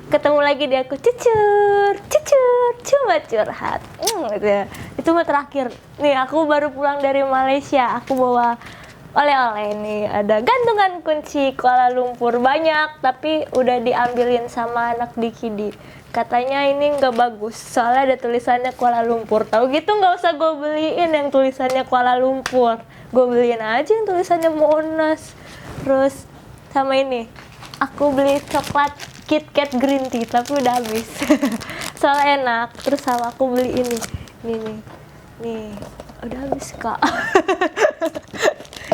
ketemu lagi dia, aku cucur cuma curhat. Gitu ya. Itu mah terakhir nih, aku baru pulang dari Malaysia, aku bawa oleh-oleh nih, ada gantungan kunci Kuala Lumpur banyak, tapi udah diambilin sama anak Dikidi. Katanya ini nggak bagus, soalnya ada tulisannya Kuala Lumpur. Tahu gitu nggak usah gue beliin yang tulisannya Kuala Lumpur, gue beliin aja yang tulisannya Monas. Terus sama ini, aku beli coklat KitKat green tea tapi udah habis. Soalnya enak. Terus sama aku beli ini, nih, udah habis kak.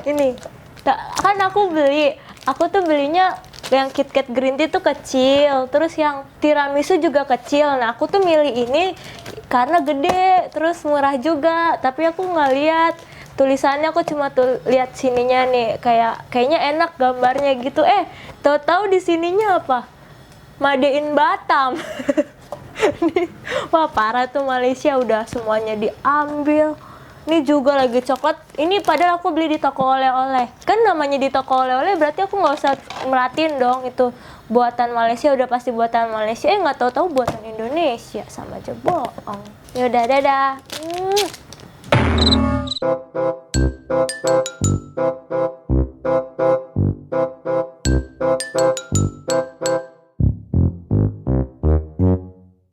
Ini kan aku tuh belinya yang KitKat green tea tuh kecil, terus yang tiramisu juga kecil. Nah aku tuh milih ini karena gede, terus murah juga. Tapi aku nggak lihat tulisannya, aku cuma tuh lihat sininya nih, kayaknya enak gambarnya gitu. Tahu-tahu di sininya apa? Made in Batam. Wah parah tuh, Malaysia udah semuanya diambil. Ini juga lagi coklat. Ini padahal aku beli di toko oleh-oleh. Kan namanya di toko oleh-oleh, berarti aku nggak usah merhatiin dong itu buatan Malaysia, udah pasti buatan Malaysia. Nggak tahu-tahu buatan Indonesia, sama aja bohong. Yaudah, dadah.